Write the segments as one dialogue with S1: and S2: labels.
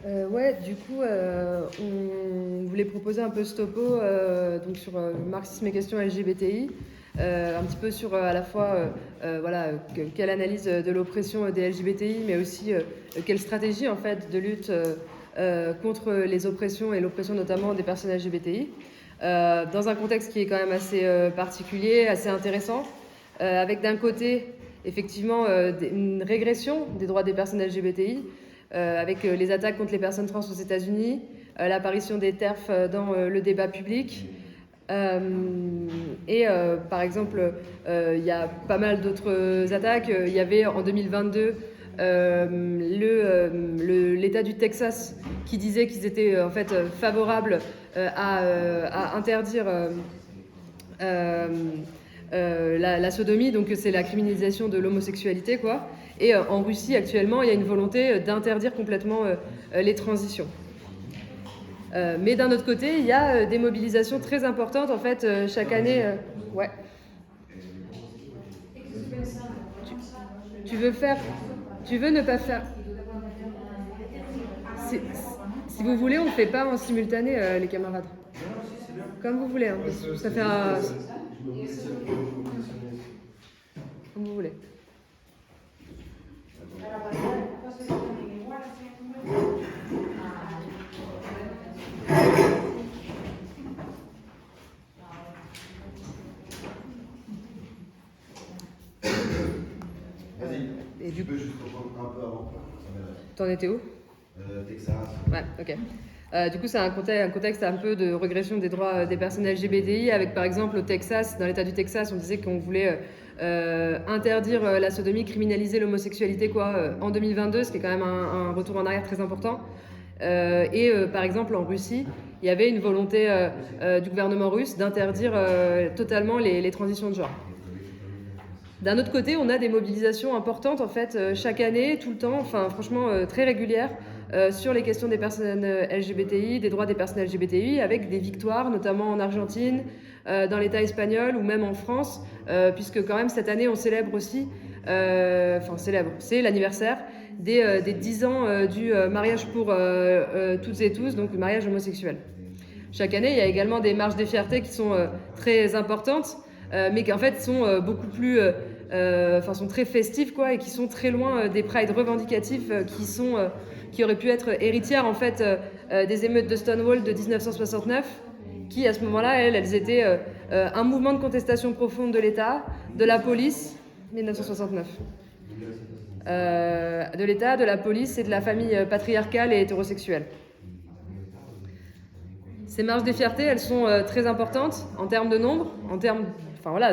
S1: Ouais, du coup, on voulait proposer un peu ce topo donc sur le marxisme et questions LGBTI, un petit peu sur à la fois voilà, quelle analyse de l'oppression des LGBTI, mais aussi quelle stratégie en fait de lutte contre les oppressions et l'oppression notamment des personnes LGBTI, dans un contexte qui est quand même assez particulier, assez intéressant, avec d'un côté effectivement une régression des droits des personnes LGBTI, avec les attaques contre les personnes trans aux États-Unis, l'apparition des TERF dans le débat public. Par exemple, il y a pas mal d'autres attaques. Il y avait en 2022 l'État du Texas qui disait qu'ils étaient en fait favorables à interdire la sodomie, donc c'est la criminalisation de l'homosexualité, quoi. Et en Russie, actuellement, il y a une volonté d'interdire complètement les transitions. Mais d'un autre côté, il y a des mobilisations très importantes, en fait, chaque année. Ouais. Tu veux faire... Tu veux ne pas faire... Si, si vous voulez, on ne fait pas en simultané, les camarades. Comme vous voulez, hein. Ça fait un... Comme vous voulez.
S2: Vas-y.
S1: Et
S2: Tu peux juste reprendre un peu avant.
S1: T'en étais où?
S2: Texas.
S1: Ouais, ok. Du coup, c'est un contexte un peu de régression des droits des personnes LGBTI, avec par exemple au Texas, dans l'État du Texas, on disait qu'on voulait interdire la sodomie, criminaliser l'homosexualité en 2022, ce qui est quand même un retour en arrière très important. Par exemple, en Russie, il y avait une volonté du gouvernement russe d'interdire totalement les transitions de genre. D'un autre côté, on a des mobilisations importantes en fait chaque année, tout le temps, enfin franchement très régulières sur les questions des personnes LGBTI, des droits des personnes LGBTI, avec des victoires, notamment en Argentine, dans l'État espagnol ou même en France, puisque quand même cette année on célèbre aussi, c'est l'anniversaire des 10 ans du mariage pour toutes et tous, donc le mariage homosexuel. Chaque année, il y a également des marches des fiertés qui sont très importantes, mais qui en fait sont beaucoup plus, sont très festives quoi, et qui sont très loin des prides revendicatifs qui auraient pu être héritières en fait des émeutes de Stonewall de 1969, qui à ce moment-là, elles étaient un mouvement de contestation profonde de l'État, de la police, 1969. De l'État, de la police et de la famille patriarcale et hétérosexuelle. Ces marches des fiertés, elles sont très importantes en termes de nombre, en termes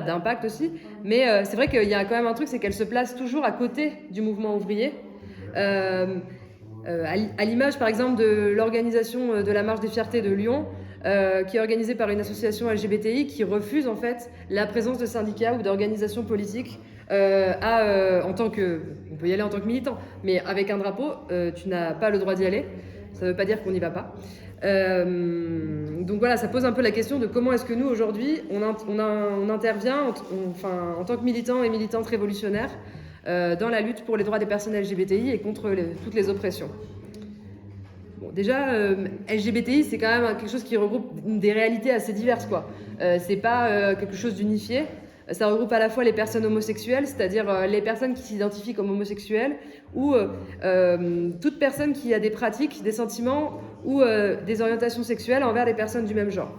S1: d'impact aussi. Mais c'est vrai qu'il y a quand même un truc, c'est qu'elles se placent toujours à côté du mouvement ouvrier. À l'image, par exemple, de l'organisation de la marche des fiertés de Lyon, qui est organisée par une association LGBTI qui refuse en fait la présence de syndicats ou d'organisations politiques en tant que... On peut y aller en tant que militant, mais avec un drapeau, tu n'as pas le droit d'y aller. Ça ne veut pas dire qu'on n'y va pas. Donc voilà, ça pose un peu la question de comment est-ce que nous, aujourd'hui, on intervient en tant que militants et militantes révolutionnaires dans la lutte pour les droits des personnes LGBTI et contre toutes les oppressions. Bon, déjà, LGBTI, c'est quand même quelque chose qui regroupe des réalités assez diverses, quoi. C'est pas quelque chose d'unifié. Ça regroupe à la fois les personnes homosexuelles, c'est-à-dire les personnes qui s'identifient comme homosexuelles, ou toute personne qui a des pratiques, des sentiments ou des orientations sexuelles envers des personnes du même genre.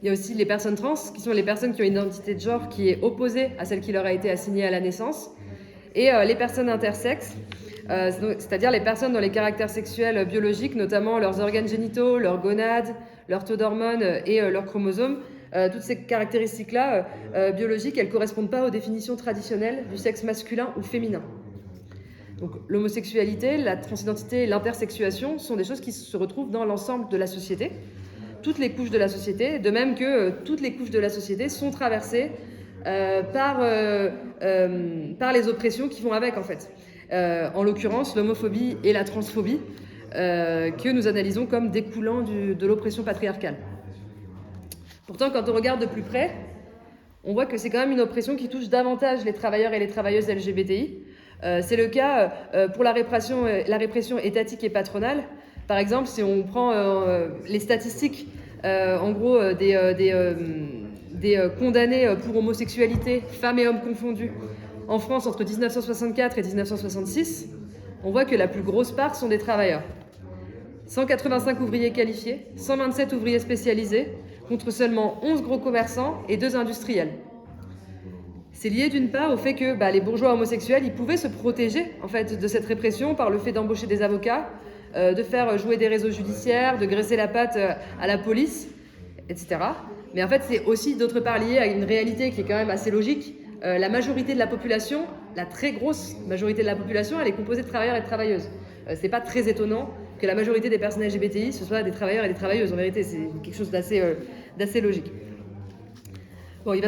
S1: Il y a aussi les personnes trans, qui sont les personnes qui ont une identité de genre qui est opposée à celle qui leur a été assignée à la naissance. Et les personnes intersexes, c'est-à-dire les personnes dont les caractères sexuels biologiques, notamment leurs organes génitaux, leurs gonades, leur taux d'hormones et leurs chromosomes, toutes ces caractéristiques-là biologiques, elles ne correspondent pas aux définitions traditionnelles du sexe masculin ou féminin. Donc l'homosexualité, la transidentité et l'intersexuation sont des choses qui se retrouvent dans l'ensemble de la société, toutes les couches de la société, de même que toutes les couches de la société sont traversées par les oppressions qui vont avec en fait. En l'occurrence, l'homophobie et la transphobie, que nous analysons comme découlant de l'oppression patriarcale. Pourtant, quand on regarde de plus près, on voit que c'est quand même une oppression qui touche davantage les travailleurs et les travailleuses LGBTI, C'est le cas pour la répression étatique et patronale. Par exemple, si on prend les statistiques, en gros, des condamnés pour homosexualité, femmes et hommes confondus, en France entre 1964 et 1966, on voit que la plus grosse part sont des travailleurs. 185 ouvriers qualifiés, 127 ouvriers spécialisés, contre seulement 11 gros commerçants et 2 industriels. C'est lié d'une part au fait que les bourgeois homosexuels, ils pouvaient se protéger en fait de cette répression par le fait d'embaucher des avocats, de faire jouer des réseaux judiciaires, de graisser la patte à la police, etc. Mais en fait, c'est aussi d'autre part lié à une réalité qui est quand même assez logique. La majorité de la population, la très grosse majorité de la population, elle est composée de travailleurs et de travailleuses. C'est pas très étonnant que la majorité des personnes LGBTI, ce soit des travailleurs et des travailleuses. En vérité, c'est quelque chose d'assez logique. Bon,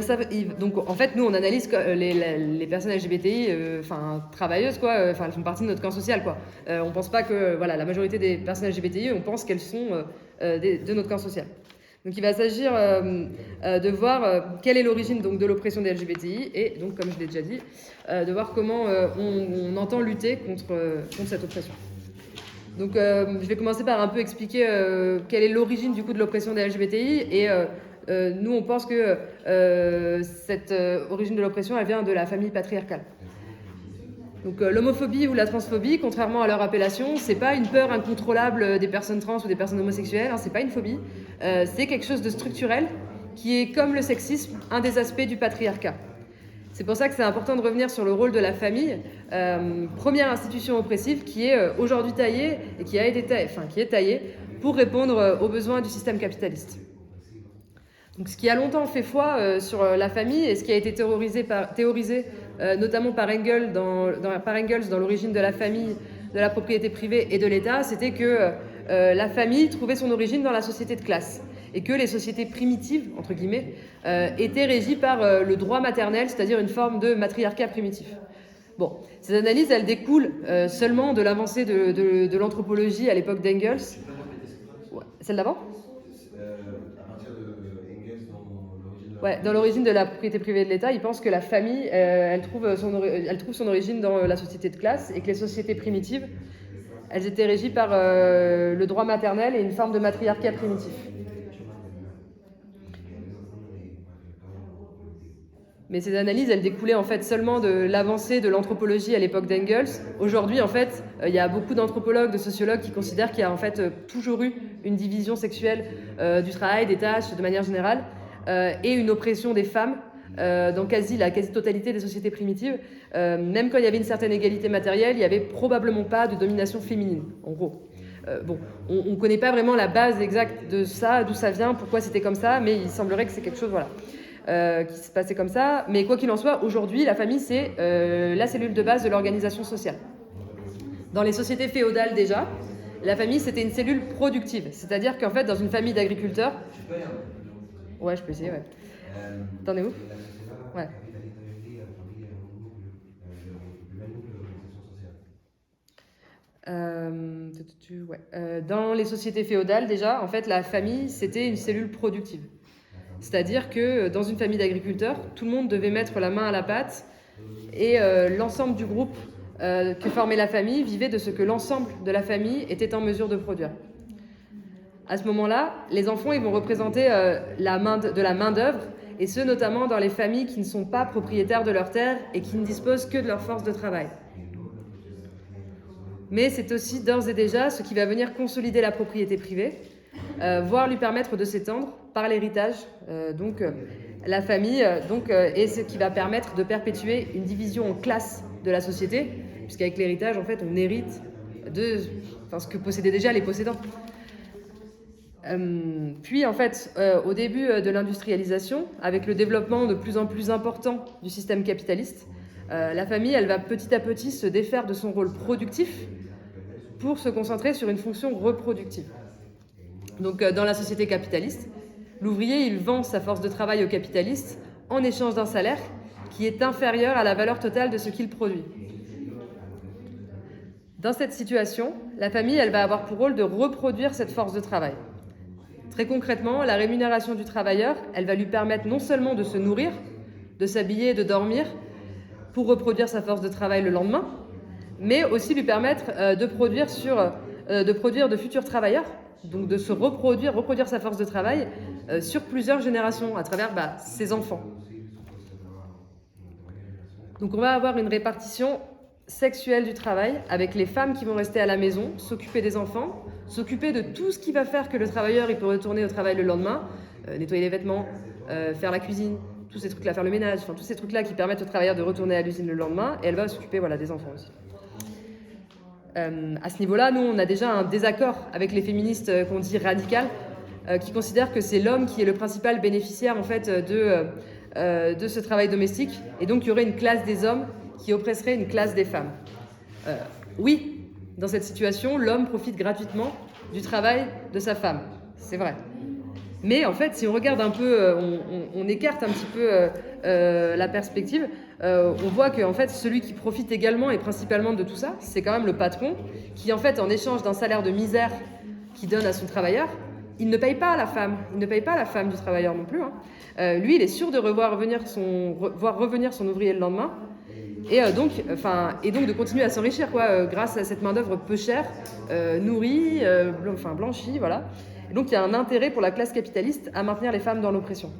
S1: donc en fait, nous on analyse les personnes LGBTI, travailleuses quoi, elles font partie de notre camp social quoi. On pense pas que la majorité des personnes LGBTI, on pense qu'elles sont de notre camp social. Donc il va s'agir de voir quelle est l'origine donc de l'oppression des LGBTI et donc comme je l'ai déjà dit, de voir comment on entend lutter contre cette oppression. Donc je vais commencer par un peu expliquer quelle est l'origine du coup de l'oppression des LGBTI et nous, on pense que cette origine de l'oppression, elle vient de la famille patriarcale. Donc l'homophobie ou la transphobie, contrairement à leur appellation, c'est pas une peur incontrôlable des personnes trans ou des personnes homosexuelles, c'est pas une phobie, c'est quelque chose de structurel qui est, comme le sexisme, un des aspects du patriarcat. C'est pour ça que c'est important de revenir sur le rôle de la famille, première institution oppressive qui est aujourd'hui taillée et qui est taillée pour répondre aux besoins du système capitaliste. Donc, ce qui a longtemps fait foi sur la famille et ce qui a été théorisé notamment par Engels dans l'origine de la famille, de la propriété privée et de l'État, c'était que la famille trouvait son origine dans la société de classe et que les sociétés primitives, entre guillemets, étaient régies par le droit maternel, c'est-à-dire une forme de matriarcat primitif. Bon, ces analyses, elles découlent seulement de l'avancée de l'anthropologie à l'époque d'Engels. Ouais. Celle d'avant ? Ouais, dans l'origine de la propriété privée de l'État, il pense que la famille, elle trouve son origine dans la société de classe et que les sociétés primitives, elles étaient régies par le droit maternel et une forme de matriarcat primitif. Mais ces analyses, elles découlaient en fait seulement de l'avancée de l'anthropologie à l'époque d'Engels. Aujourd'hui, en fait, il y a beaucoup d'anthropologues, de sociologues qui considèrent qu'il y a en fait toujours eu une division sexuelle du travail, des tâches, de manière générale. Et une oppression des femmes dans la quasi-totalité des sociétés primitives. Même quand il y avait une certaine égalité matérielle, il n'y avait probablement pas de domination féminine, en gros. On ne connaît pas vraiment la base exacte de ça, d'où ça vient, pourquoi c'était comme ça, mais il semblerait que c'est quelque chose qui se passait comme ça. Mais quoi qu'il en soit, aujourd'hui, la famille, c'est la cellule de base de l'organisation sociale. Dans les sociétés féodales déjà, la famille, c'était une cellule productive. C'est-à-dire qu'en fait, dans une famille d'agriculteurs... Ouais, je peux essayer, ouais. T'en es où ? Ouais. Dans les sociétés féodales, déjà, en fait, la famille, c'était une cellule productive. C'est-à-dire que dans une famille d'agriculteurs, tout le monde devait mettre la main à la pâte et l'ensemble du groupe que formait la famille vivait de ce que l'ensemble de la famille était en mesure de produire. À ce moment-là, les enfants ils vont représenter de la main-d'œuvre, et ce notamment dans les familles qui ne sont pas propriétaires de leurs terres et qui ne disposent que de leur force de travail. Mais c'est aussi d'ores et déjà ce qui va venir consolider la propriété privée, voire lui permettre de s'étendre par l'héritage. La famille est ce qui va permettre de perpétuer une division en classes de la société, puisqu'avec l'héritage, en fait, on hérite de ce que possédaient déjà les possédants. Puis en fait, au début de l'industrialisation, avec le développement de plus en plus important du système capitaliste, la famille, elle va petit à petit se défaire de son rôle productif pour se concentrer sur une fonction reproductive. Donc dans la société capitaliste, l'ouvrier, il vend sa force de travail au capitaliste en échange d'un salaire qui est inférieur à la valeur totale de ce qu'il produit. Dans cette situation, la famille, elle va avoir pour rôle de reproduire cette force de travail. Très concrètement, la rémunération du travailleur, elle va lui permettre non seulement de se nourrir, de s'habiller et de dormir, pour reproduire sa force de travail le lendemain, mais aussi lui permettre de produire de futurs travailleurs, donc de se reproduire sa force de travail sur plusieurs générations à travers ses enfants. Donc on va avoir une répartition sexuelle du travail avec les femmes qui vont rester à la maison, s'occuper des enfants, s'occuper de tout ce qui va faire que le travailleur il peut retourner au travail le lendemain, nettoyer les vêtements, faire la cuisine, tous ces trucs-là, faire le ménage, enfin tous ces trucs-là qui permettent au travailleur de retourner à l'usine le lendemain, et elle va s'occuper des enfants aussi. À ce niveau-là, nous, on a déjà un désaccord avec les féministes qu'on dit radicales, qui considèrent que c'est l'homme qui est le principal bénéficiaire en fait de ce travail domestique, et donc il y aurait une classe des hommes qui oppresserait une classe des femmes. Oui, dans cette situation, l'homme profite gratuitement du travail de sa femme, c'est vrai. Mais en fait, si on regarde un peu, on écarte un petit peu la perspective, on voit que en fait, celui qui profite également et principalement de tout ça, c'est quand même le patron qui, en fait, en échange d'un salaire de misère qu'il donne à son travailleur, il ne paye pas la femme. Il ne paye pas la femme du travailleur non plus. Lui, il est sûr de voir revenir son ouvrier le lendemain. Et donc de continuer à s'enrichir grâce à cette main-d'œuvre peu chère, nourrie, blanchie, voilà. Et donc il y a un intérêt pour la classe capitaliste à maintenir les femmes dans l'oppression.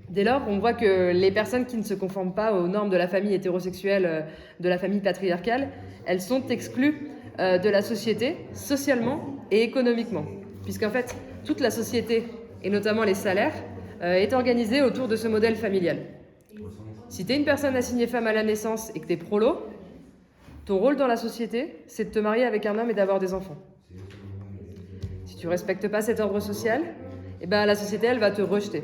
S1: Dès lors, on voit que les personnes qui ne se conforment pas aux normes de la famille hétérosexuelle, de la famille patriarcale, elles sont exclues de la société, socialement et économiquement. Puisqu'en fait, toute la société, et notamment les salaires, est organisée autour de ce modèle familial. Si tu es une personne assignée femme à la naissance et que tu es prolo, ton rôle dans la société, c'est de te marier avec un homme et d'avoir des enfants. Si tu ne respectes pas cet ordre social, la société, elle va te rejeter.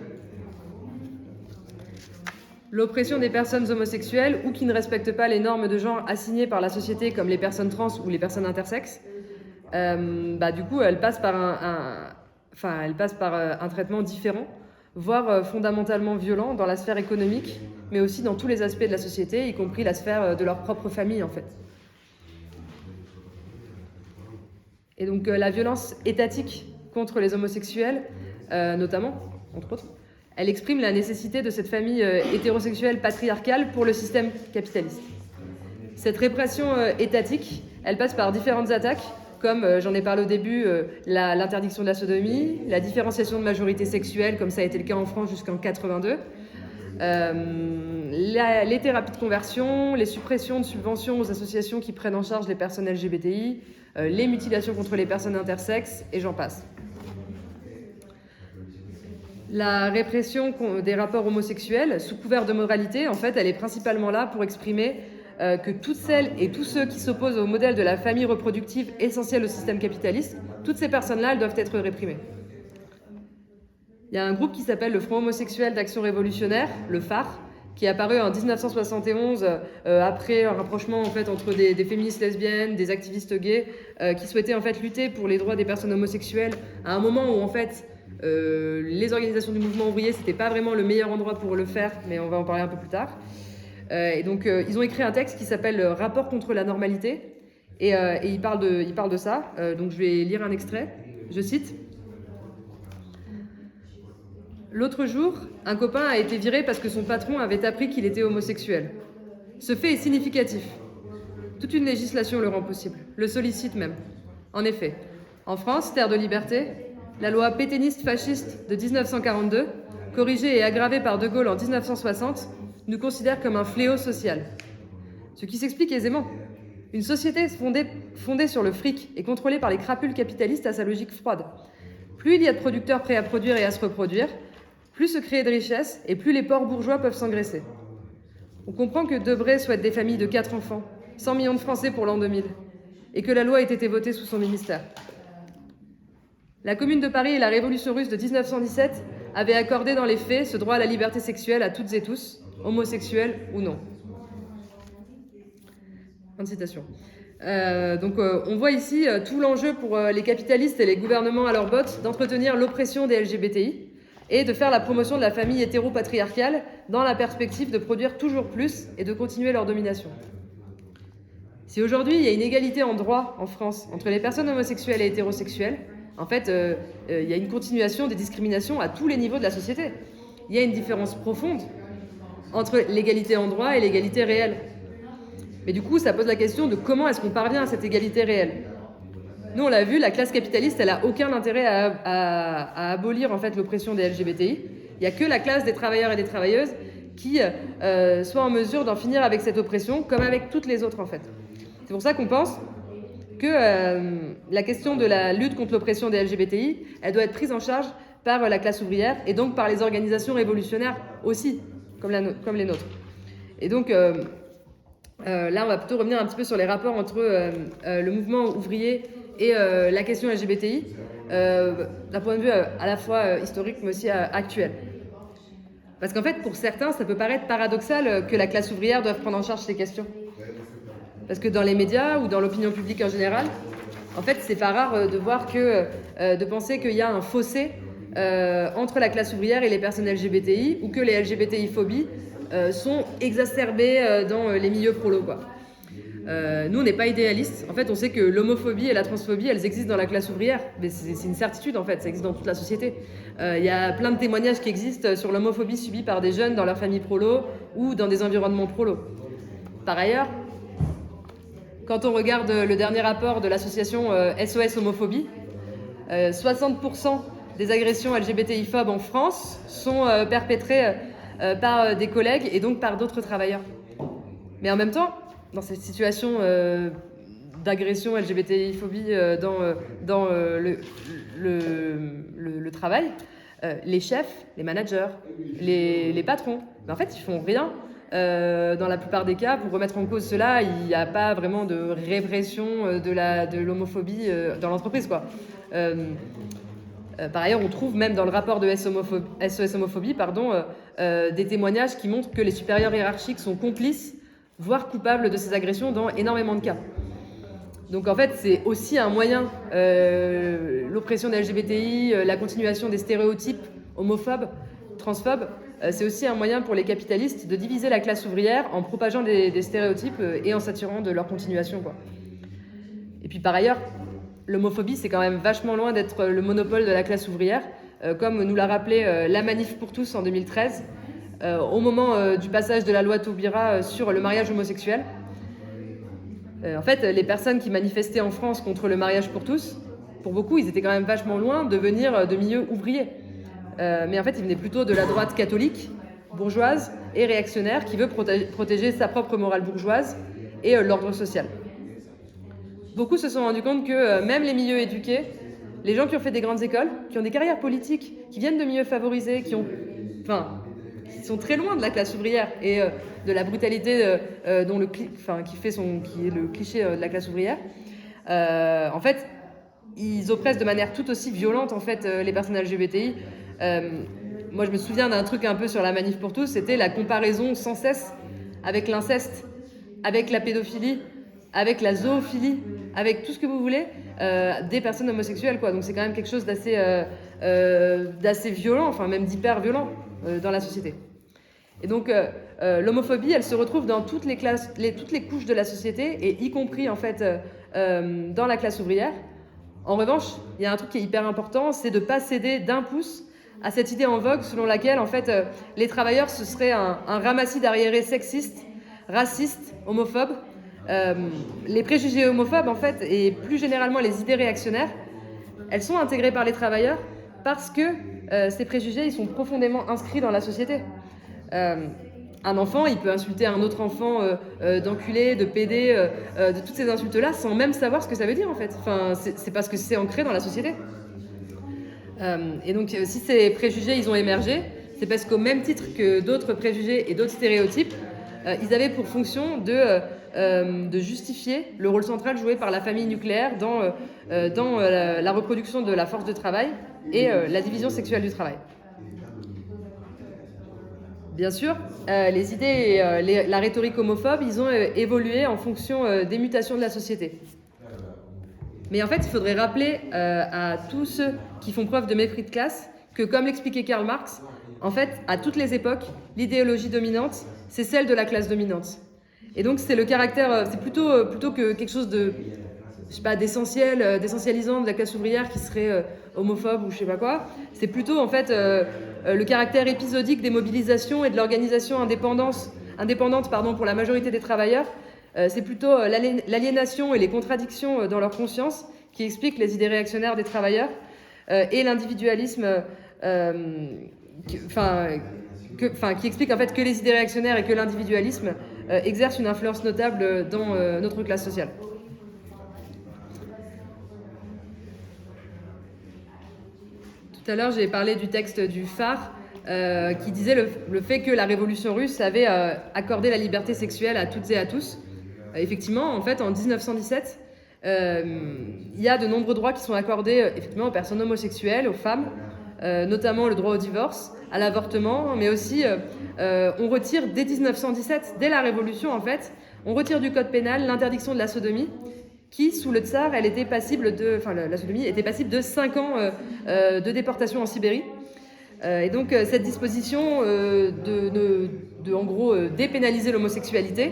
S1: L'oppression des personnes homosexuelles ou qui ne respectent pas les normes de genre assignées par la société, comme les personnes trans ou les personnes intersexes, du coup, elle passe par un traitement différent, voire fondamentalement violent dans la sphère économique, mais aussi dans tous les aspects de la société, y compris la sphère de leur propre famille, en fait. Et donc, la violence étatique contre les homosexuels, notamment, entre autres, elle exprime la nécessité de cette famille hétérosexuelle patriarcale pour le système capitaliste. Cette répression étatique, elle passe par différentes attaques, comme j'en ai parlé au début, l'interdiction de la sodomie, la différenciation de majorité sexuelle, comme ça a été le cas en France jusqu'en 82, les thérapies de conversion, les suppressions de subventions aux associations qui prennent en charge les personnes LGBTI, les mutilations contre les personnes intersexes, et j'en passe. La répression des rapports homosexuels, sous couvert de moralité, en fait, elle est principalement là pour exprimer que toutes celles et tous ceux qui s'opposent au modèle de la famille reproductive essentielle au système capitaliste, toutes ces personnes-là, elles doivent être réprimées. Il y a un groupe qui s'appelle le Front homosexuel d'action révolutionnaire, le phare, qui est apparu en 1971 après un rapprochement en fait, entre des féministes lesbiennes, des activistes gays, qui souhaitaient en fait lutter pour les droits des personnes homosexuelles à un moment où en fait les organisations du mouvement ouvrier, c'était pas vraiment le meilleur endroit pour le faire, mais on va en parler un peu plus tard. Et donc, ils ont écrit un texte qui s'appelle « Rapport contre la normalité », et ils parlent de ça. Donc, je vais lire un extrait. Je cite. « L'autre jour, un copain a été viré parce que son patron avait appris qu'il était homosexuel. Ce fait est significatif. Toute une législation le rend possible, le sollicite même. En effet, en France, terre de liberté, la loi pétainiste fasciste de 1942, corrigée et aggravée par De Gaulle en 1960, nous considère comme un fléau social. Ce qui s'explique aisément. Une société fondée sur le fric et contrôlée par les crapules capitalistes a sa logique froide. Plus il y a de producteurs prêts à produire et à se reproduire, plus se crée de richesses et plus les porcs bourgeois peuvent s'engraisser. On comprend que Debré souhaite des familles de 4 enfants, 100 millions de Français pour l'an 2000, et que la loi ait été votée sous son ministère. La Commune de Paris et la Révolution russe de 1917 avaient accordé dans les faits ce droit à la liberté sexuelle à toutes et tous, homosexuels ou non. Fin de citation. On voit ici tout l'enjeu pour les capitalistes et les gouvernements à leur botte d'entretenir l'oppression des LGBTI et de faire la promotion de la famille hétéro-patriarcale dans la perspective de produire toujours plus et de continuer leur domination. Si aujourd'hui il y a une égalité en droit en France entre les personnes homosexuelles et hétérosexuelles, en fait, il y a une continuation des discriminations à tous les niveaux de la société. Il y a une différence profonde entre l'égalité en droit et l'égalité réelle. Mais du coup, ça pose la question de comment est-ce qu'on parvient à cette égalité réelle. Nous, on l'a vu, la classe capitaliste, elle n'a aucun intérêt à abolir en fait l'oppression des LGBTI. Il n'y a que la classe des travailleurs et des travailleuses qui soit en mesure d'en finir avec cette oppression, comme avec toutes les autres en fait. C'est pour ça qu'on pense que la question de la lutte contre l'oppression des LGBTI, elle doit être prise en charge par la classe ouvrière et donc par les organisations révolutionnaires aussi, comme les nôtres. Et donc là, on va plutôt revenir un petit peu sur les rapports entre le mouvement ouvrier et la question LGBTI, d'un point de vue à la fois historique mais aussi actuel. Parce qu'en fait, pour certains, ça peut paraître paradoxal que la classe ouvrière doive prendre en charge ces questions. Parce que dans les médias ou dans l'opinion publique en général, en fait, c'est pas rare de penser qu'il y a un fossé entre la classe ouvrière et les personnes LGBTI, ou que les LGBTI-phobies sont exacerbées dans les milieux prolos, quoi. Nous, on n'est pas idéalistes. En fait, on sait que l'homophobie et la transphobie, elles existent dans la classe ouvrière. Mais c'est une certitude, en fait. Ça existe dans toute la société. Il y a plein de témoignages qui existent sur l'homophobie subie par des jeunes dans leur famille prolo ou dans des environnements prolo. Par ailleurs, quand on regarde le dernier rapport de l'association SOS Homophobie, 60% des agressions LGBTI-phobes en France sont perpétrées par des collègues et donc par d'autres travailleurs. Mais en même temps, dans cette situation d'agression LGBTI-phobie dans le travail, les chefs, les managers, les patrons, en fait, ils font rien. Dans la plupart des cas, pour remettre en cause cela, il n'y a pas vraiment de répression de l'homophobie dans l'entreprise, quoi. Par ailleurs, on trouve même dans le rapport de SOS Homophobie des témoignages qui montrent que les supérieurs hiérarchiques sont complices, voire coupables de ces agressions dans énormément de cas. Donc en fait, c'est aussi un moyen, l'oppression des LGBTI, la continuation des stéréotypes homophobes, transphobes, c'est aussi un moyen pour les capitalistes de diviser la classe ouvrière en propageant des stéréotypes et en s'assurant de leur continuation, quoi. Et puis par ailleurs, l'homophobie, c'est quand même vachement loin d'être le monopole de la classe ouvrière, comme nous l'a rappelé la Manif pour tous en 2013, au moment du passage de la loi Taubira sur le mariage homosexuel. En fait, les personnes qui manifestaient en France contre le mariage pour tous, pour beaucoup, ils étaient quand même vachement loin de venir de milieux ouvriers. Mais en fait, ils venaient plutôt de la droite catholique, bourgeoise et réactionnaire, qui veut protéger sa propre morale bourgeoise et l'ordre social. Beaucoup se sont rendus compte que même les milieux éduqués, les gens qui ont fait des grandes écoles, qui ont des carrières politiques, qui viennent de milieux favorisés, qui sont très loin de la classe ouvrière et de la brutalité qui est le cliché de la classe ouvrière. En fait, ils oppressent de manière tout aussi violente en fait les personnes LGBTI. Moi, je me souviens d'un truc un peu sur la Manif pour tous, c'était la comparaison sans cesse avec l'inceste, avec la pédophilie, avec la zoophilie, avec tout ce que vous voulez, des personnes homosexuelles, quoi. Donc c'est quand même quelque chose d'assez violent, enfin même d'hyper violent dans la société. Et donc l'homophobie, elle se retrouve dans toutes les couches de la société, et y compris en fait dans la classe ouvrière. En revanche, il y a un truc qui est hyper important, c'est de ne pas céder d'un pouce à cette idée en vogue selon laquelle en fait les travailleurs ce serait un ramassis d'arriérés sexistes, racistes, homophobes. Les préjugés homophobes en fait et plus généralement les idées réactionnaires, elles sont intégrées par les travailleurs parce que ces préjugés ils sont profondément inscrits dans la société. Un enfant, il peut insulter un autre enfant d'enculé, de pédé, de toutes ces insultes-là sans même savoir ce que ça veut dire en fait. Enfin, c'est parce que c'est ancré dans la société. Et donc si ces préjugés ils ont émergé, c'est parce qu'au même titre que d'autres préjugés et d'autres stéréotypes, ils avaient pour fonction de justifier le rôle central joué par la famille nucléaire dans la reproduction de la force de travail et la division sexuelle du travail. Bien sûr, les idées et la rhétorique homophobe, ils ont évolué en fonction des mutations de la société. Mais en fait, il faudrait rappeler à tous ceux qui font preuve de mépris de classe que, comme l'expliquait Karl Marx, en fait, à toutes les époques, l'idéologie dominante, c'est celle de la classe dominante. Et donc, c'est le caractère, c'est plutôt que quelque chose de, je sais pas, d'essentialisant de la classe ouvrière qui serait homophobe ou je sais pas quoi. C'est plutôt, en fait, le caractère épisodique des mobilisations et de l'organisation indépendante pour la majorité des travailleurs. C'est plutôt l'aliénation et les contradictions dans leur conscience qui expliquent les idées réactionnaires des travailleurs et l'individualisme qui explique en fait que les idées réactionnaires et que l'individualisme exercent une influence notable dans notre classe sociale. Tout à l'heure, j'ai parlé du texte du Phare qui disait le fait que la révolution russe avait accordé la liberté sexuelle à toutes et à tous. Effectivement, en fait, en 1917, il y a de nombreux droits qui sont accordés effectivement aux personnes homosexuelles, aux femmes, notamment le droit au divorce, à l'avortement, mais aussi on retire dès 1917, dès la Révolution en fait, on retire du code pénal l'interdiction de la sodomie, qui sous le tsar, elle était passible la sodomie était passible de 5 ans de déportation en Sibérie. Et donc cette disposition en gros dépénaliser l'homosexualité,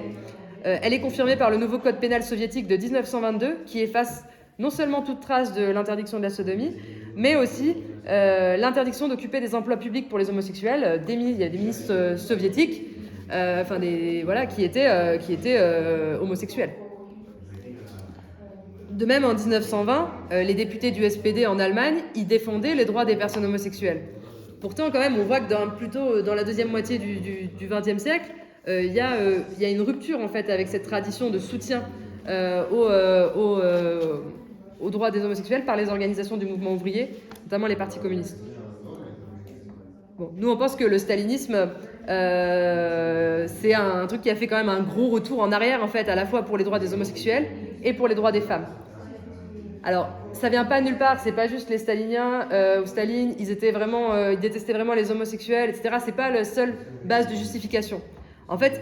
S1: elle est confirmée par le nouveau code pénal soviétique de 1922 qui efface non seulement toute trace de l'interdiction de la sodomie, mais aussi l'interdiction d'occuper des emplois publics pour les homosexuels. Il y a des ministres soviétiques qui étaient homosexuels. De même, en 1920, les députés du SPD en Allemagne, ils défendaient les droits des personnes homosexuelles. Pourtant, quand même, on voit que plutôt dans la deuxième moitié du XXe siècle, il y a une rupture en fait avec cette tradition de soutien aux droits des homosexuels par les organisations du mouvement ouvrier, notamment les partis communistes. Bon, nous, on pense que le stalinisme, c'est un truc qui a fait quand même un gros retour en arrière, en fait, à la fois pour les droits des homosexuels et pour les droits des femmes. Alors, ça vient pas de nulle part, c'est pas juste les staliniens ou Staline, ils détestaient vraiment les homosexuels, etc. C'est pas la seule base de justification. En fait,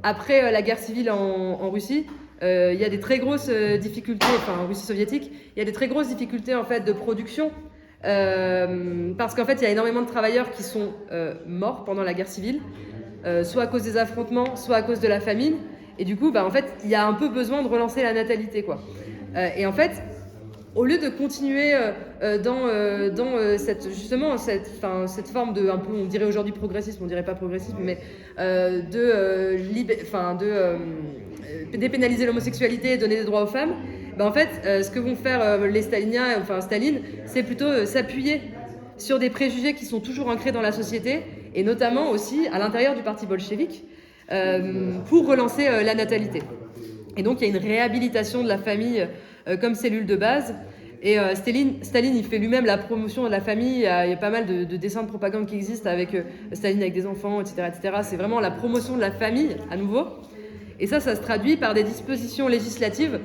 S1: après la guerre civile en Russie, il y a des très grosses difficultés, en Russie soviétique, il y a des très grosses difficultés en fait de production parce qu'en fait il y a énormément de travailleurs qui sont morts pendant la guerre civile, soit à cause des affrontements, soit à cause de la famine, et du coup en fait il y a un peu besoin de relancer la natalité quoi. Et en fait, au lieu de continuer dans cette forme de un peu, on dirait aujourd'hui progressisme, on dirait pas progressisme, mais dépénaliser l'homosexualité et donner des droits aux femmes, en fait, ce que vont faire les staliniens, Staline, c'est plutôt s'appuyer sur des préjugés qui sont toujours ancrés dans la société, et notamment aussi à l'intérieur du parti bolchevique, pour relancer la natalité. Et donc, il y a une réhabilitation de la famille comme cellule de base. Et Staline, il fait lui-même la promotion de la famille. Il y a pas mal de dessins de propagande qui existent avec Staline avec des enfants, etc., etc. C'est vraiment la promotion de la famille, à nouveau. Et ça se traduit par des dispositions législatives,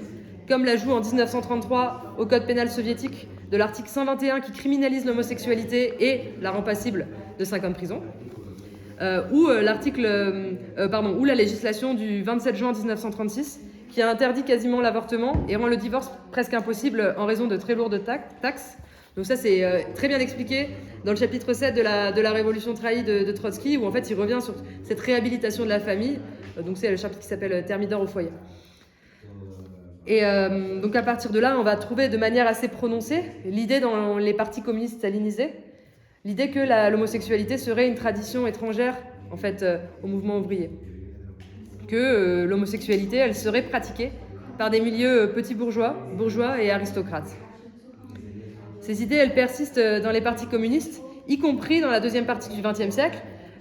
S1: comme l'ajout en 1933 au code pénal soviétique de l'article 121 qui criminalise l'homosexualité et la rend passible de 5 ans de prison. Ou la législation du 27 juin 1936 qui a interdit quasiment l'avortement et rend le divorce presque impossible en raison de très lourdes taxes. Donc ça, c'est très bien expliqué dans le chapitre 7 de la Révolution trahie de Trotsky, où en fait il revient sur cette réhabilitation de la famille. Donc c'est le chapitre qui s'appelle Thermidor au foyer. Et donc à partir de là, on va trouver de manière assez prononcée l'idée dans les partis communistes stalinisés, l'idée que l'homosexualité serait une tradition étrangère en fait au mouvement ouvrier. Que l'homosexualité, elle serait pratiquée par des milieux petits bourgeois et aristocrates. Ces idées, elles persistent dans les partis communistes, y compris dans la deuxième partie du XXe siècle,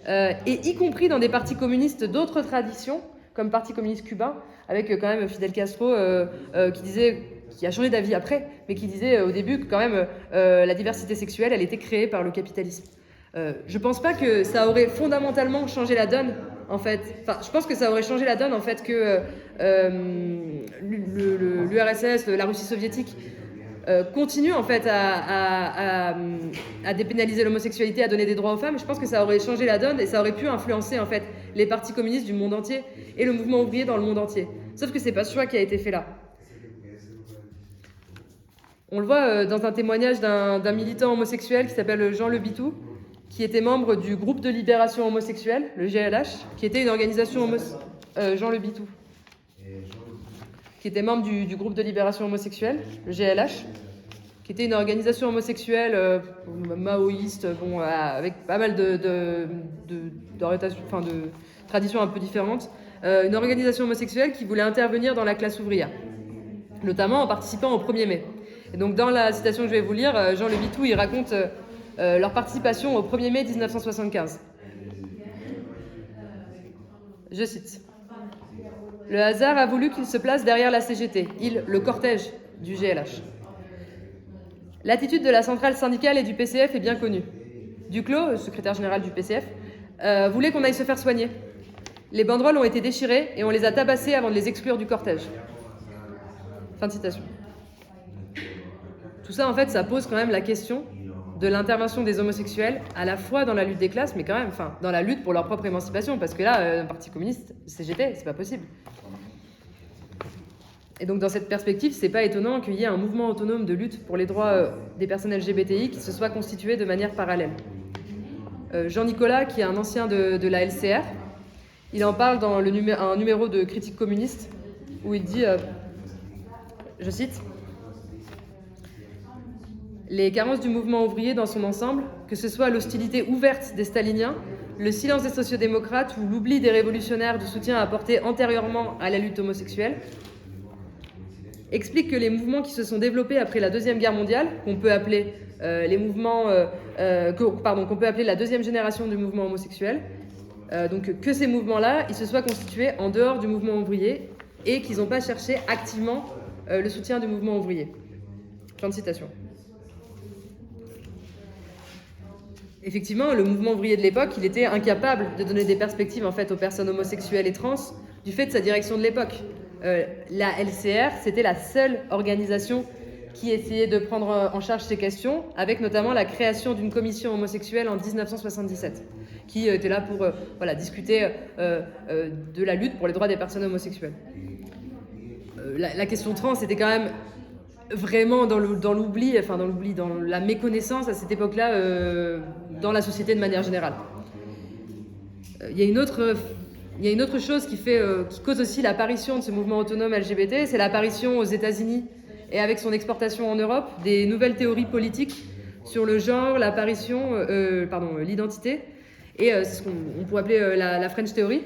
S1: et y compris dans des partis communistes d'autres traditions, comme le Parti communiste cubain, avec quand même Fidel Castro qui a changé d'avis après, mais qui disait au début que quand même la diversité sexuelle, elle était créée par le capitalisme. Je pense pas que ça aurait fondamentalement changé la donne, en fait. Enfin, je pense que ça aurait changé la donne, en fait, que l'URSS, la Russie soviétique, continue, en fait, à dépénaliser l'homosexualité, à donner des droits aux femmes. Je pense que ça aurait changé la donne et ça aurait pu influencer, en fait, les partis communistes du monde entier et le mouvement ouvrier dans le monde entier. Sauf que c'est pas ce choix qui a été fait là. On le voit dans un témoignage d'un militant homosexuel qui s'appelle Jean Le Bitou, qui était membre du groupe de libération homosexuelle, le GLH, qui était une organisation Jean Le Bitou, qui était membre du groupe de libération homosexuelle, le GLH, qui était une organisation homosexuelle maoïste, bon, avec pas mal d'orientations, enfin de traditions un peu différentes. Une organisation homosexuelle qui voulait intervenir dans la classe ouvrière, notamment en participant au 1er mai. Et donc dans la citation que je vais vous lire, Jean Levitou, il raconte leur participation au 1er mai 1975. Je cite. « Le hasard a voulu qu'il se place derrière la CGT, le cortège du GLH. L'attitude de la centrale syndicale et du PCF est bien connue. Duclos, secrétaire général du PCF, voulait qu'on aille se faire soigner. Les banderoles ont été déchirées et on les a tabassées avant de les exclure du cortège. » Fin de citation. Tout ça, en fait, ça pose quand même la question de l'intervention des homosexuels, à la fois dans la lutte des classes, mais quand même, enfin, dans la lutte pour leur propre émancipation, parce que là, un parti communiste, CGT, c'est pas possible. Et donc, dans cette perspective, c'est pas étonnant qu'il y ait un mouvement autonome de lutte pour les droits des personnes LGBTI qui se soit constitué de manière parallèle. Jean Nicolas, qui est un ancien de la LCR, il en parle dans un numéro de Critique communiste, où il dit, je cite, « Les carences du mouvement ouvrier dans son ensemble, que ce soit l'hostilité ouverte des staliniens, le silence des sociodémocrates ou l'oubli des révolutionnaires du soutien apporté antérieurement à la lutte homosexuelle, expliquent que les mouvements qui se sont développés après la Deuxième Guerre mondiale, qu'on peut appeler les mouvements, qu'on peut appeler la deuxième génération du mouvement homosexuel, donc que ces mouvements-là, ils se soient constitués en dehors du mouvement ouvrier et qu'ils n'ont pas cherché activement le soutien du mouvement ouvrier. » Fin de citation. Effectivement, le mouvement ouvrier de l'époque, il était incapable de donner des perspectives en fait aux personnes homosexuelles et trans du fait de sa direction de l'époque. La LCR, c'était la seule organisation qui essayait de prendre en charge ces questions, avec notamment la création d'une commission homosexuelle en 1977, qui était là pour discuter de la lutte pour les droits des personnes homosexuelles. La question trans était quand même vraiment dans l'oubli, dans la méconnaissance à cette époque-là, dans la société de manière générale. Il y a une autre chose qui cause aussi l'apparition de ce mouvement autonome LGBT, c'est l'apparition aux États-Unis et avec son exportation en Europe des nouvelles théories politiques sur le genre, l'identité, et c'est ce qu'on pourrait appeler la French Theory,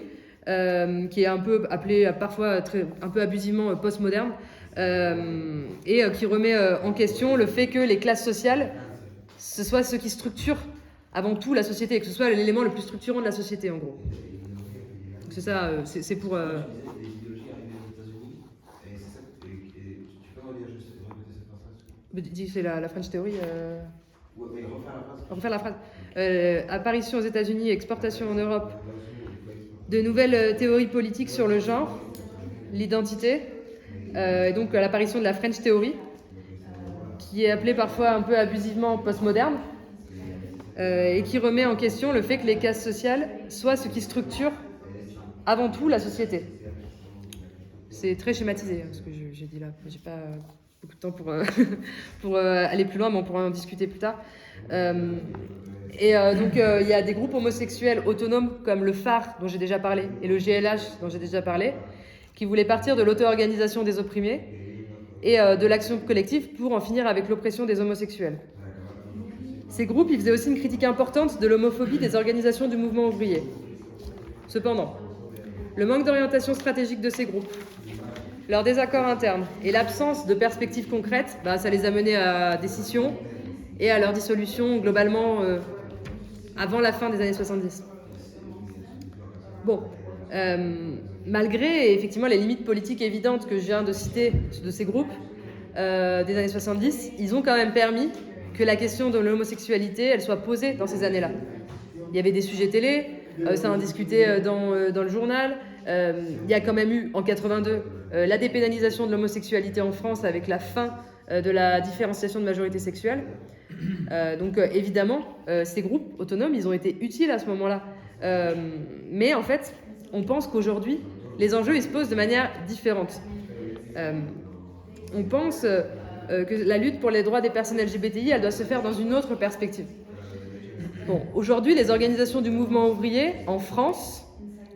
S1: qui est un peu appelée parfois un peu abusivement postmoderne, et qui remet en question le fait que les classes sociales, ce soit ce qui structure avant tout la société, et que ce soit l'élément le plus structurant de la société, en gros. Donc c'est ça, c'est pour... C'est la French Theory. Refaire la phrase. Apparition aux États-Unis, exportation en Europe de nouvelles théories politiques sur le genre, l'identité, et donc l'apparition de la French Theory, qui est appelée parfois un peu abusivement postmoderne, et qui remet en question le fait que les classes sociales soient ce qui structure avant tout la société. C'est très schématisé ce que j'ai dit là. J'ai pas beaucoup de temps pour aller plus loin, mais on pourra en discuter plus tard. Donc il y a des groupes homosexuels autonomes comme le phare dont j'ai déjà parlé et le GLH dont j'ai déjà parlé, qui voulaient partir de l'auto-organisation des opprimés et de l'action collective pour en finir avec l'oppression des homosexuels. Ces groupes, ils faisaient aussi une critique importante de l'homophobie des organisations du mouvement ouvrier. Cependant, le manque d'orientation stratégique de ces groupes, leur désaccord interne et l'absence de perspectives concrètes, ça les a menés à des scissions et à leur dissolution globalement avant la fin des années 70. Bon, malgré effectivement les limites politiques évidentes que je viens de citer de ces groupes des années 70, ils ont quand même permis que la question de l'homosexualité, elle soit posée dans ces années-là. Il y avait des sujets télé, ça en discutait dans le journal. Il y a quand même eu, en 82, la dépénalisation de l'homosexualité en France avec la fin de la différenciation de majorité sexuelle. Donc évidemment, ces groupes autonomes, ils ont été utiles à ce moment-là. Mais en fait, on pense qu'aujourd'hui, les enjeux, ils se posent de manière différente. On pense que la lutte pour les droits des personnes LGBTI, elle doit se faire dans une autre perspective. Bon, aujourd'hui, les organisations du mouvement ouvrier, en France,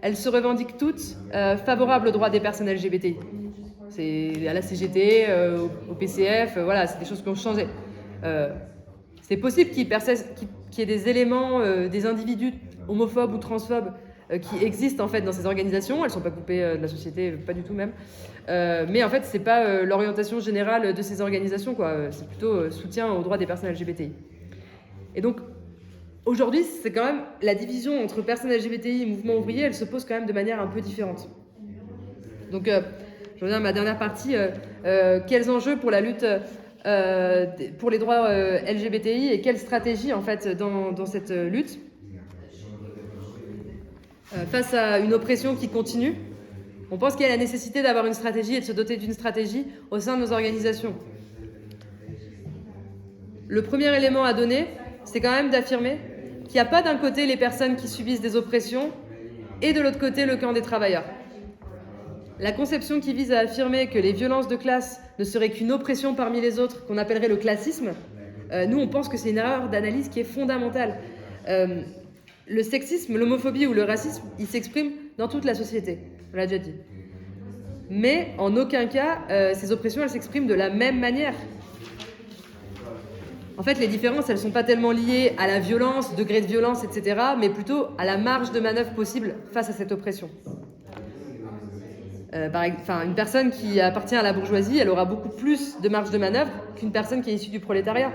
S1: elles se revendiquent toutes favorables aux droits des personnes LGBTI. C'est à la CGT, au PCF, voilà, c'est des choses qui ont changé. C'est possible qu'il y ait des éléments, des individus homophobes ou transphobes qui existent en fait dans ces organisations. Elles ne sont pas coupées de la société, pas du tout même. Mais en fait, c'est pas l'orientation générale de ces organisations, quoi. C'est plutôt soutien aux droits des personnes LGBTI. Et donc, aujourd'hui, c'est quand même la division entre personnes LGBTI et mouvement ouvrier, elle se pose quand même de manière un peu différente. Donc, je reviens à ma dernière partie. Quels enjeux pour la lutte pour les droits LGBTI et quelle stratégie en fait dans cette lutte face à une oppression qui continue? On pense qu'il y a la nécessité d'avoir une stratégie et de se doter d'une stratégie au sein de nos organisations. Le premier élément à donner, c'est quand même d'affirmer qu'il n'y a pas d'un côté les personnes qui subissent des oppressions et de l'autre côté le camp des travailleurs. La conception qui vise à affirmer que les violences de classe ne seraient qu'une oppression parmi les autres, qu'on appellerait le classisme, nous on pense que c'est une erreur d'analyse qui est fondamentale. Le sexisme, l'homophobie ou le racisme, ils s'expriment dans toute la société, on l'a déjà dit. Mais en aucun cas, ces oppressions, elles s'expriment de la même manière. En fait, les différences, elles ne sont pas tellement liées à la violence, degré de violence, etc., mais plutôt à la marge de manœuvre possible face à cette oppression. Une personne qui appartient à la bourgeoisie, elle aura beaucoup plus de marge de manœuvre qu'une personne qui est issue du prolétariat.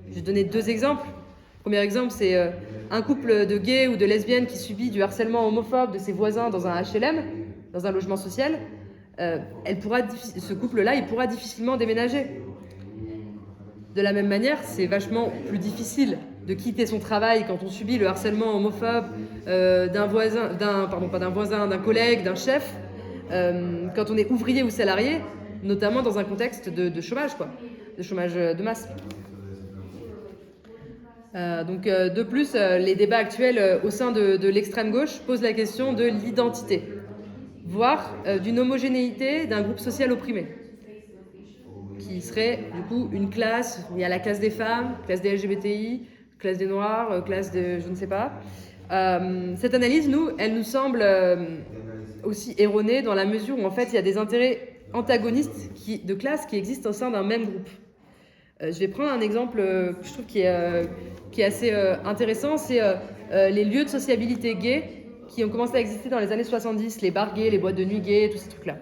S1: Je vais donner 2 exemples. Premier exemple, c'est un couple de gays ou de lesbiennes qui subit du harcèlement homophobe de ses voisins dans un HLM, dans un logement social. Ce couple-là, il pourra difficilement déménager. De la même manière, c'est vachement plus difficile de quitter son travail quand on subit le harcèlement homophobe d'un collègue, d'un chef, quand on est ouvrier ou salarié, notamment dans un contexte de chômage, de chômage de masse. De plus, les débats actuels au sein de l'extrême gauche posent la question de l'identité, voire d'une homogénéité d'un groupe social opprimé, qui serait du coup une classe. Il y a la classe des femmes, classe des LGBTI, classe des noirs, classe de je ne sais pas. Cette analyse, elle nous semble aussi erronée dans la mesure où en fait il y a des intérêts antagonistes de classe qui existent au sein d'un même groupe. Je vais prendre un exemple que je trouve qui est assez intéressant, c'est les lieux de sociabilité gays qui ont commencé à exister dans les années 70, les bars gays, les boîtes de nuit gays, tous ces trucs-là.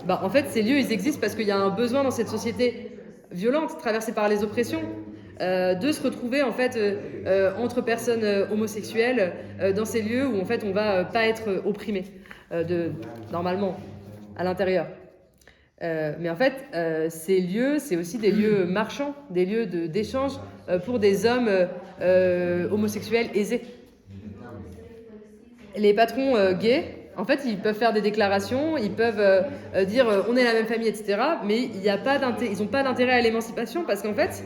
S1: En fait, ces lieux, ils existent parce qu'il y a un besoin dans cette société violente, traversée par les oppressions, de se retrouver en fait entre personnes homosexuelles dans ces lieux où en fait on va pas être opprimé normalement à l'intérieur. Mais en fait, ces lieux, c'est aussi des lieux marchands, des lieux d'échange pour des hommes homosexuels aisés. Les patrons gays, en fait, ils peuvent faire des déclarations, ils peuvent dire on est la même famille, etc. Mais ils n'ont pas d'intérêt à l'émancipation parce qu'en fait,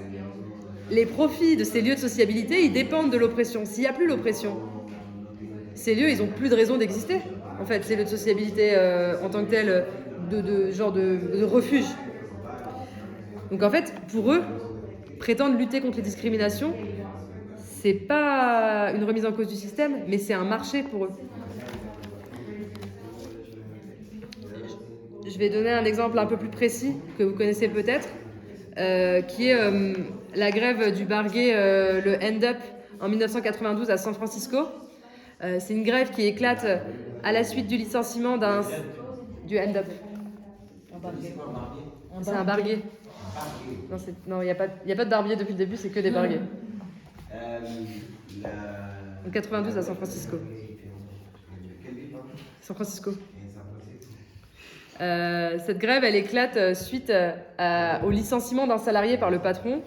S1: les profits de ces lieux de sociabilité, ils dépendent de l'oppression. S'il n'y a plus l'oppression, ces lieux, ils n'ont plus de raison d'exister. En fait, ces lieux de sociabilité en tant que tels, de refuge. Donc en fait, pour eux, prétendre lutter contre les discriminations, c'est pas une remise en cause du système, mais c'est un marché pour eux. Je vais donner un exemple un peu plus précis que vous connaissez peut-être, qui est la grève du bar gay, le End Up, en 1992 à San Francisco. C'est une grève qui éclate à la suite du licenciement du End Up. C'est un bar gay. Non, il n'y a pas de barbier depuis le début, c'est que des bar gays. En 92 à San Francisco. San Francisco. Cette grève, elle éclate suite au licenciement d'un salarié par le patron,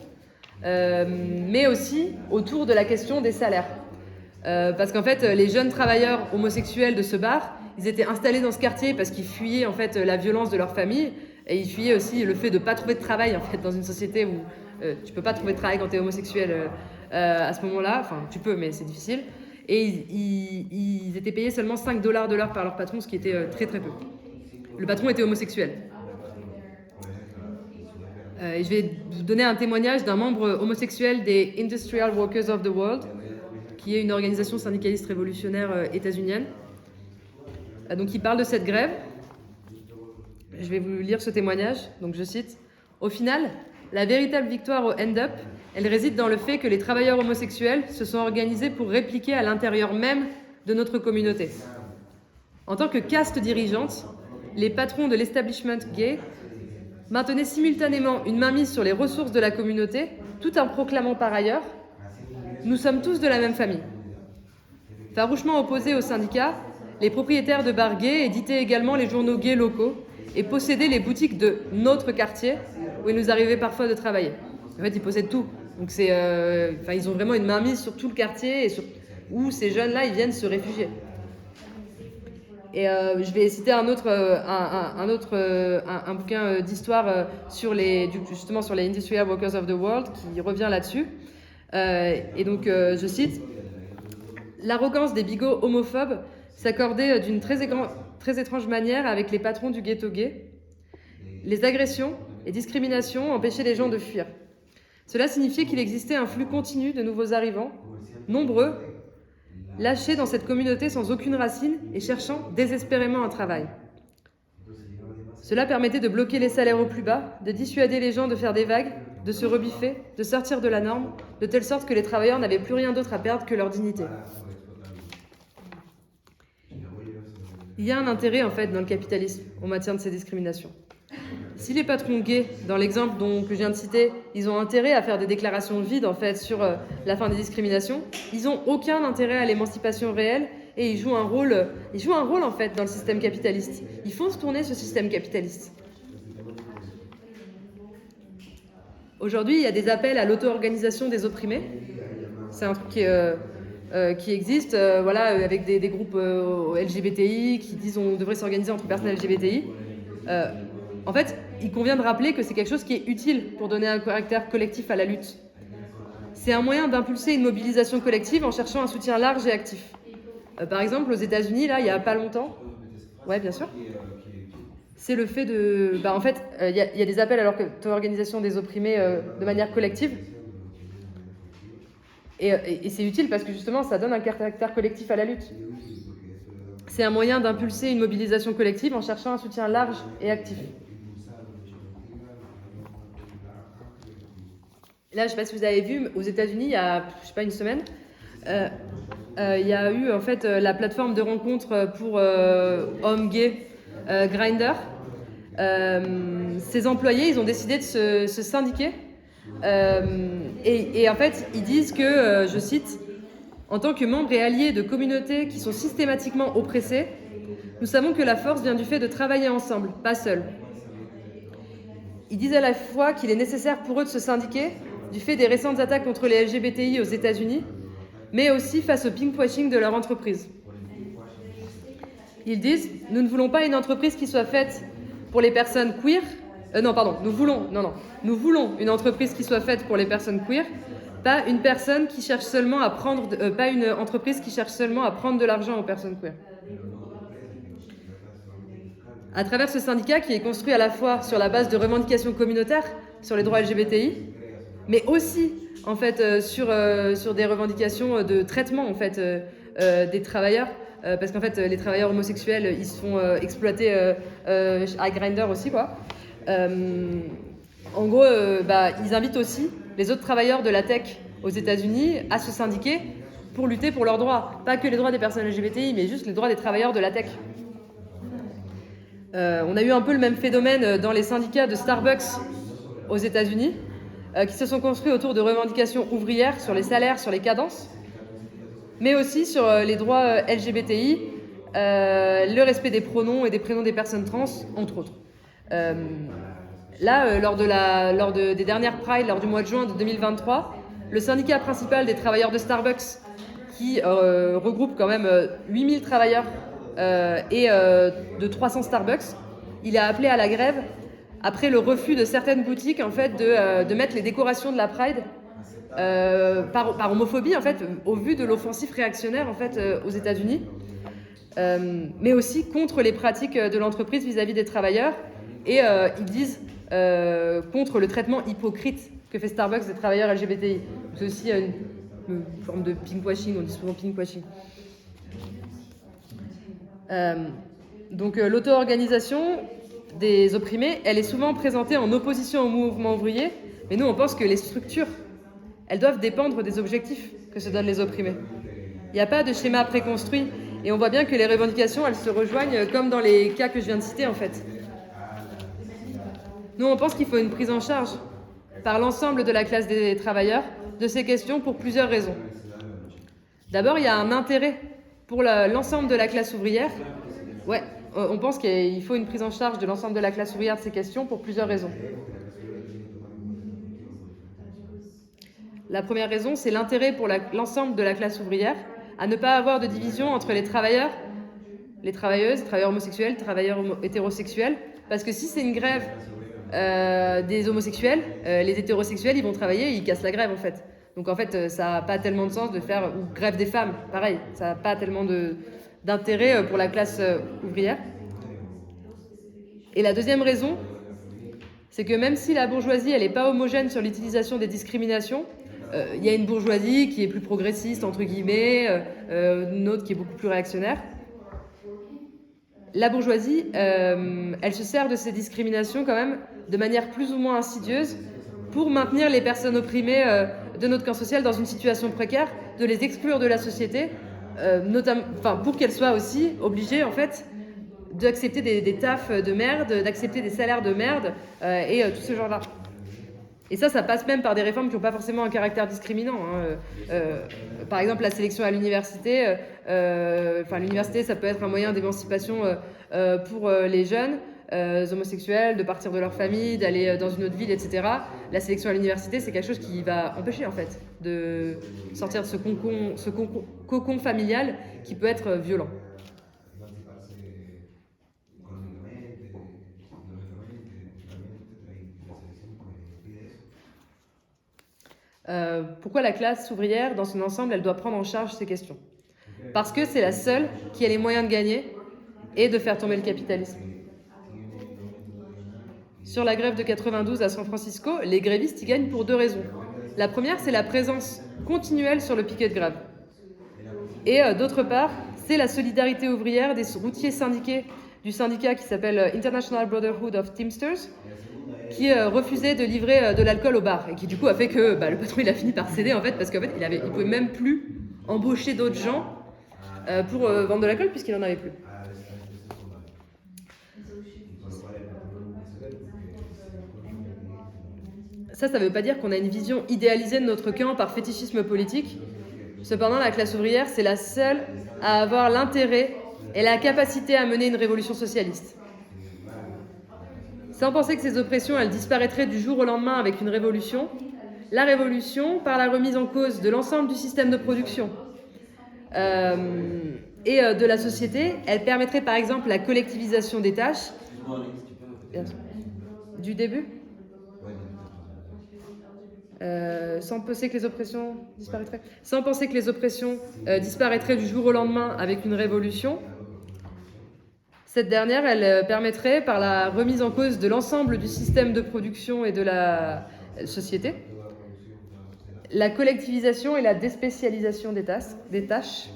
S1: mais aussi autour de la question des salaires. Parce qu'en fait, les jeunes travailleurs homosexuels de ce bar, ils étaient installés dans ce quartier parce qu'ils fuyaient en fait la violence de leur famille et ils fuyaient aussi le fait de pas trouver de travail en fait dans une société où tu peux pas trouver de travail quand tu es homosexuel à ce moment-là. Enfin, tu peux, mais c'est difficile. Et ils étaient payés seulement $5 de l'heure par leur patron, ce qui était très très peu. Le patron était homosexuel. Et je vais vous donner un témoignage d'un membre homosexuel des Industrial Workers of the World, qui est une organisation syndicaliste révolutionnaire états-unienne. Donc il parle de cette grève. Je vais vous lire ce témoignage. Donc je cite: « Au final, La véritable victoire au end-up, elle réside dans le fait que les travailleurs homosexuels se sont organisés pour répliquer à l'intérieur même de notre communauté. En tant que caste dirigeante, les patrons de l'establishment gay maintenaient simultanément une mainmise sur les ressources de la communauté, tout en proclamant par ailleurs « Nous sommes tous de la même famille ». Farouchement opposés aux syndicats, les propriétaires de bars gays éditaient également les journaux gays locaux et possédaient les boutiques de notre quartier où il nous arrivait parfois de travailler. En fait, ils possèdent tout. Donc ils ont vraiment une mainmise sur tout le quartier et sur où ces jeunes-là, ils viennent se réfugier. Et je vais citer un bouquin d'histoire justement sur les Industrial Workers of the World qui revient là-dessus. Et donc, je cite, « L'arrogance des bigots homophobes s'accordait d'une très étrange manière avec les patrons du ghetto gay. Les agressions et discriminations empêchaient les gens de fuir. Cela signifiait qu'il existait un flux continu de nouveaux arrivants, nombreux, lâchés dans cette communauté sans aucune racine et cherchant désespérément un travail. Cela permettait de bloquer les salaires au plus bas, de dissuader les gens de faire des vagues, de se rebiffer, de sortir de la norme, de telle sorte que les travailleurs n'avaient plus rien d'autre à perdre que leur dignité. » Il y a un intérêt en fait dans le capitalisme en matière de ces discriminations. Si les patrons gays, dans l'exemple que je viens de citer, ils ont intérêt à faire des déclarations vides en fait sur la fin des discriminations, ils n'ont aucun intérêt à l'émancipation réelle et ils jouent un rôle en fait dans le système capitaliste. Ils font se tourner ce système capitaliste. Aujourd'hui, il y a des appels à l'auto-organisation des opprimés. C'est un truc qui existe, avec des groupes LGBTI qui disent on devrait s'organiser entre personnes LGBTI. En fait, il convient de rappeler que c'est quelque chose qui est utile pour donner un caractère collectif à la lutte. C'est un moyen d'impulser une mobilisation collective en cherchant un soutien large et actif. Par exemple, aux États-Unis, là, il n'y a pas longtemps, ouais, bien sûr, c'est le fait de... il y a des appels à l'auto-organisation des opprimés de manière collective. Et c'est utile parce que justement, ça donne un caractère collectif à la lutte. C'est un moyen d'impulser une mobilisation collective en cherchant un soutien large et actif. Là, je ne sais pas si vous avez vu, aux États-Unis, il y a, une semaine, il y a eu en fait la plateforme de rencontre pour hommes gays, Grindr. Ces employés, ils ont décidé de se syndiquer. Et en fait, ils disent que, je cite, « En tant que membres et alliés de communautés qui sont systématiquement oppressées, nous savons que la force vient du fait de travailler ensemble, pas seuls. » Ils disent à la fois qu'il est nécessaire pour eux de se syndiquer du fait des récentes attaques contre les LGBTI aux États-Unis, mais aussi face au pinkwashing de leur entreprise. Ils disent « Nous ne voulons pas une entreprise qui soit faite pour les personnes queer. Nous voulons une entreprise qui soit faite pour les personnes queer, pas une personne qui cherche seulement à prendre, pas une entreprise qui cherche seulement à prendre de l'argent aux personnes queer. » À travers ce syndicat qui est construit à la fois sur la base de revendications communautaires sur les droits LGBTI, mais aussi en fait sur des revendications de traitement en fait des travailleurs, parce qu'en fait les travailleurs homosexuels ils se font exploiter à Grindr aussi quoi. En gros, ils invitent aussi les autres travailleurs de la tech aux États-Unis à se syndiquer pour lutter pour leurs droits, pas que les droits des personnes LGBTI, mais juste les droits des travailleurs de la tech. On a eu un peu le même phénomène dans les syndicats de Starbucks aux États-Unis, qui se sont construits autour de revendications ouvrières sur les salaires, sur les cadences, mais aussi sur les droits LGBTI, le respect des pronoms et des prénoms des personnes trans, entre autres. Lors des dernières Pride, lors du mois de juin de 2023, le syndicat principal des travailleurs de Starbucks, qui regroupe quand même 8000 travailleurs et de 300 Starbucks, il a appelé à la grève après le refus de certaines boutiques en fait, de mettre les décorations de la Pride par homophobie, en fait, au vu de l'offensive réactionnaire en fait, aux États-Unis, mais aussi contre les pratiques de l'entreprise vis-à-vis des travailleurs. Et ils disent contre le traitement hypocrite que fait Starbucks des travailleurs LGBTI. C'est aussi une forme de pinkwashing, on dit souvent pinkwashing. Donc l'auto-organisation des opprimés, elle est souvent présentée en opposition au mouvement ouvrier, Mais nous, on pense que les structures, elles doivent dépendre des objectifs que se donnent les opprimés. Il n'y a pas de schéma préconstruit. Et on voit bien que les revendications, elles se rejoignent comme dans les cas que je viens de citer, en fait. Nous, on pense qu'il faut une prise en charge par l'ensemble de la classe des travailleurs de ces questions pour plusieurs raisons. D'abord, il y a un intérêt pour l'ensemble de la classe ouvrière. Ouais, on pense qu'il faut une prise en charge de l'ensemble de la classe ouvrière de ces questions pour plusieurs raisons. La première raison, c'est l'intérêt pour l'ensemble de la classe ouvrière à ne pas avoir de division entre les travailleurs, les travailleuses, travailleurs homosexuels, travailleurs hétérosexuels, parce que si c'est une grève des homosexuels, les hétérosexuels, ils vont travailler et ils cassent la grève en fait. Donc en fait, ça n'a pas tellement de sens de faire, ou grève des femmes, pareil, ça n'a pas tellement d'intérêt pour la classe ouvrière. Et la deuxième raison, c'est que même si la bourgeoisie, elle n'est pas homogène sur l'utilisation des discriminations, il y a une bourgeoisie qui est plus progressiste, entre guillemets, une autre qui est beaucoup plus réactionnaire. La bourgeoisie, elle se sert de ces discriminations quand même de manière plus ou moins insidieuse pour maintenir les personnes opprimées de notre camp social dans une situation précaire, de les exclure de la société, notamment, pour qu'elles soient aussi obligées en fait d'accepter des tafs de merde, d'accepter des salaires de merde et tout ce genre-là. Et ça passe même par des réformes qui n'ont pas forcément un caractère discriminant. Par exemple, la sélection à l'université. L'université, ça peut être un moyen d'émancipation pour les jeunes homosexuels, de partir de leur famille, d'aller dans une autre ville, etc. La sélection à l'université, c'est quelque chose qui va empêcher, en fait, de sortir de ce cocon familial qui peut être violent. Pourquoi la classe ouvrière, dans son ensemble, elle doit prendre en charge ces questions? Parce que c'est la seule qui a les moyens de gagner et de faire tomber le capitalisme. Sur la grève de 92 à San Francisco, les grévistes y gagnent pour deux raisons. La première, c'est la présence continuelle sur le piquet de grève. Et d'autre part, c'est la solidarité ouvrière des routiers syndiqués du syndicat qui s'appelle International Brotherhood of Teamsters, qui refusait de livrer de l'alcool au bar et qui du coup a fait que le patron il a fini par céder en fait parce qu'en fait il pouvait même plus embaucher d'autres gens pour vendre de l'alcool puisqu'il en avait plus. Ça veut pas dire qu'on a une vision idéalisée de notre camp par fétichisme politique. Cependant, la classe ouvrière, c'est la seule à avoir l'intérêt et la capacité à mener une révolution socialiste. Sans penser que ces oppressions, elles disparaîtraient du jour au lendemain avec une révolution, la révolution, par la remise en cause de l'ensemble du système de production et de la société, elle permettrait par exemple la collectivisation des tâches. Du début sans penser que les oppressions disparaîtraient. Sans penser que les oppressions disparaîtraient du jour au lendemain avec une révolution, cette dernière, elle permettrait, par la remise en cause de l'ensemble du système de production et de la société, la collectivisation et la déspécialisation des tâches,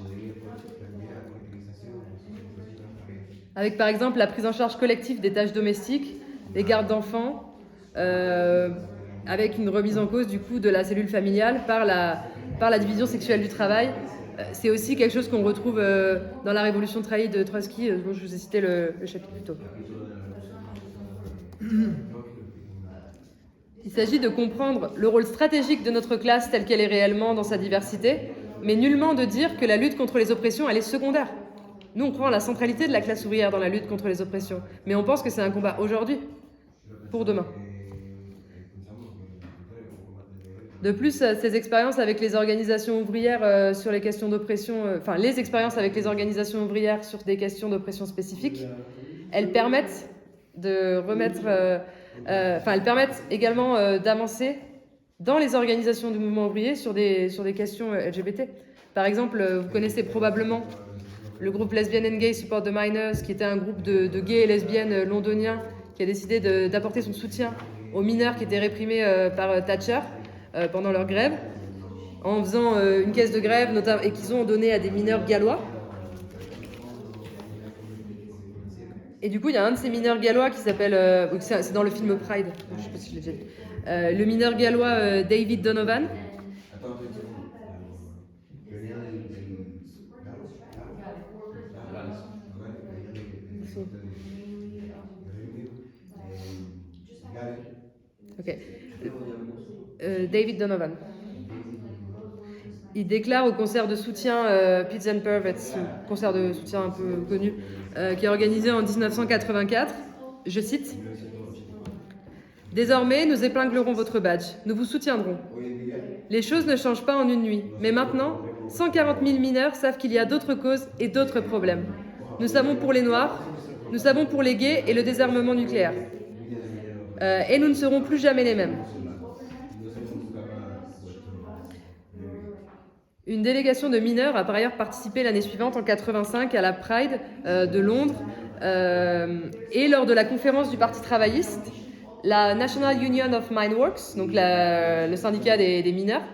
S1: avec par exemple la prise en charge collective des tâches domestiques, des gardes d'enfants, avec une remise en cause du coup de la cellule familiale par la division sexuelle du travail. C'est aussi quelque chose qu'on retrouve dans la révolution de Trahie de Trotsky, dont je vous ai cité le chapitre plus tôt. Il s'agit de comprendre le rôle stratégique de notre classe telle qu'elle est réellement dans sa diversité, mais nullement de dire que la lutte contre les oppressions, elle est secondaire. Nous, on croit en la centralité de la classe ouvrière dans la lutte contre les oppressions, mais on pense que c'est un combat aujourd'hui, pour demain. De plus, ces expériences avec les organisations ouvrières sur les questions d'oppression, les expériences avec les organisations ouvrières sur des questions d'oppression spécifiques, elles permettent de remettre, elles permettent également d'avancer dans les organisations du mouvement ouvrier sur des questions LGBT. Par exemple, vous connaissez probablement le groupe Lesbian and Gay Support the Minors, qui était un groupe de gays et lesbiennes londoniens qui a décidé d'apporter son soutien aux mineurs qui étaient réprimés par Thatcher pendant leur grève, en faisant une caisse de grève et qu'ils ont donné à des mineurs gallois. Et du coup, il y a un de ces mineurs gallois qui s'appelle, c'est dans le film Pride, je sais pas si je l'ai déjà dit, le mineur gallois David Donovan.
S2: Attends, une seconde. Venía Galo, venía del
S1: Sí.
S2: norte de Reino Unido. Gary,
S1: Ok.
S2: tu peux redire le nom?
S1: David Donovan. Il déclare au concert de soutien Pits and Pervets, concert de soutien un peu connu, qui est organisé en 1984. Je cite: Désormais, nous épinglerons votre badge. Nous vous soutiendrons. Les choses ne changent pas en une nuit. Mais maintenant, 140 000 mineurs savent qu'il y a d'autres causes et d'autres problèmes. Nous savons pour les Noirs, nous savons pour les gays et le désarmement nucléaire. Et nous ne serons plus jamais les mêmes. Une délégation de mineurs a par ailleurs participé l'année suivante, en 85, à la Pride de Londres. Et lors de la conférence du Parti travailliste, la National Union of Mineworkers, donc le syndicat des mineurs,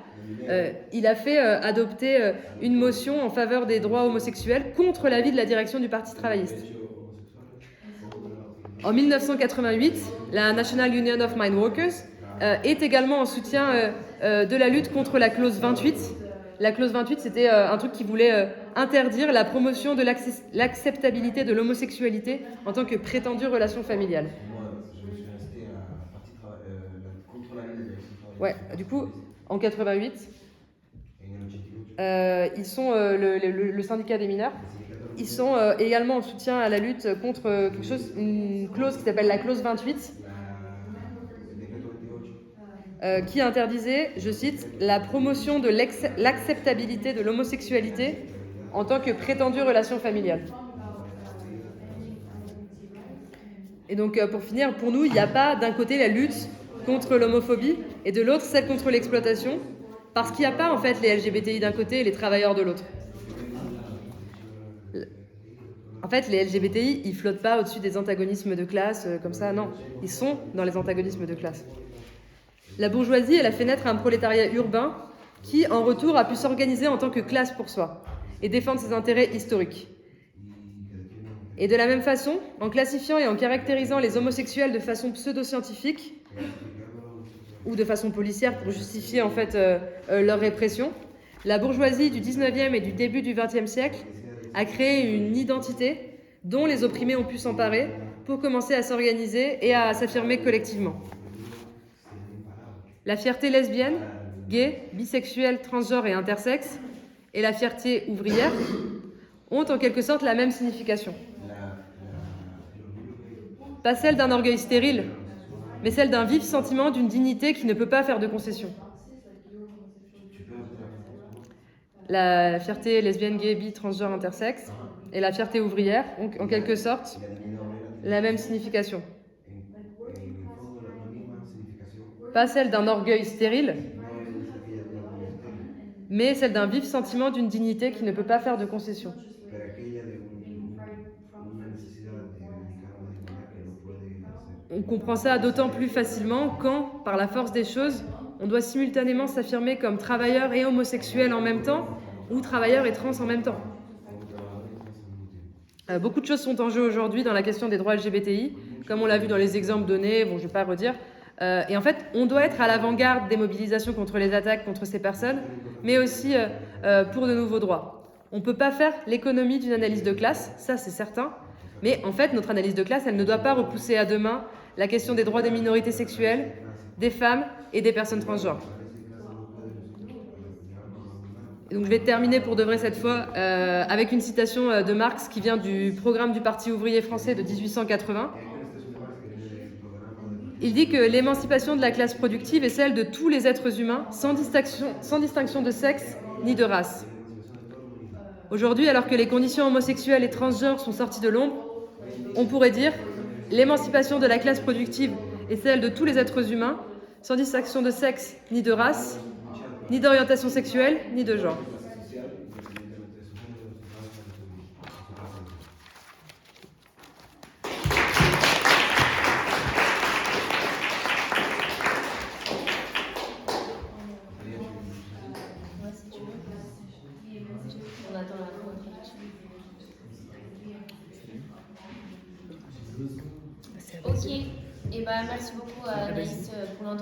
S1: il a fait adopter une motion en faveur des droits homosexuels contre l'avis de la direction du Parti travailliste. En 1988, la National Union of Mineworkers est également en soutien de la lutte contre la clause 28. La clause 28, c'était un truc qui voulait interdire la promotion de l'acceptabilité de l'homosexualité en tant que prétendue relation familiale.
S2: Moi, je me suis resté à partie contre la ligne de direction travailliste.
S1: Ouais, du coup, en 88, ils sont le syndicat des mineurs. Ils sont également en soutien à la lutte contre une clause qui s'appelle la clause 28, qui interdisait, je cite, la promotion de l'acceptabilité de l'homosexualité en tant que prétendue relation familiale. Et donc, pour finir, pour nous, il n'y a pas d'un côté la lutte contre l'homophobie et de l'autre celle contre l'exploitation, parce qu'il n'y a pas en fait les LGBTI d'un côté et les travailleurs de l'autre. En fait, les LGBTI, ils flottent pas au-dessus des antagonismes de classe comme ça, non. Ils sont dans les antagonismes de classe. La bourgeoisie, elle a fait naître un prolétariat urbain qui, en retour, a pu s'organiser en tant que classe pour soi et défendre ses intérêts historiques. Et de la même façon, en classifiant et en caractérisant les homosexuels de façon pseudo-scientifique ou de façon policière pour justifier en fait leur répression, la bourgeoisie du 19e et du début du 20e siècle a créé une identité dont les opprimés ont pu s'emparer pour commencer à s'organiser et à s'affirmer collectivement. La fierté lesbienne, gay, bisexuelle, transgenre et intersexe et la fierté ouvrière ont en quelque sorte la même signification. Pas celle d'un orgueil stérile, mais celle d'un vif sentiment d'une dignité qui ne peut pas faire de concessions. La fierté lesbienne, gay, bi, transgenre, intersexe et la fierté ouvrière ont en quelque sorte la même signification. Pas celle d'un orgueil stérile, mais celle d'un vif sentiment d'une dignité qui ne peut pas faire de concessions. On comprend ça d'autant plus facilement quand, par la force des choses, on doit simultanément s'affirmer comme travailleur et homosexuel en même temps, ou travailleur et trans en même temps. Beaucoup de choses sont en jeu aujourd'hui dans la question des droits LGBTI, comme on l'a vu dans les exemples donnés, bon je ne vais pas redire. Et en fait, on doit être à l'avant-garde des mobilisations contre les attaques contre ces personnes, mais aussi pour de nouveaux droits. On ne peut pas faire l'économie d'une analyse de classe, ça c'est certain, mais en fait, notre analyse de classe, elle ne doit pas repousser à demain la question des droits des minorités sexuelles, des femmes et des personnes transgenres. Et donc je vais terminer pour de vrai cette fois avec une citation de Marx qui vient du programme du Parti ouvrier français de 1880. Il dit que l'émancipation de la classe productive est celle de tous les êtres humains, sans distinction de sexe ni de race. Aujourd'hui, alors que les conditions homosexuelles et transgenres sont sorties de l'ombre, on pourrait dire l'émancipation de la classe productive est celle de tous les êtres humains, sans distinction de sexe ni de race, ni d'orientation sexuelle, ni de genre.
S3: Merci beaucoup Anaïs pour l'entretien.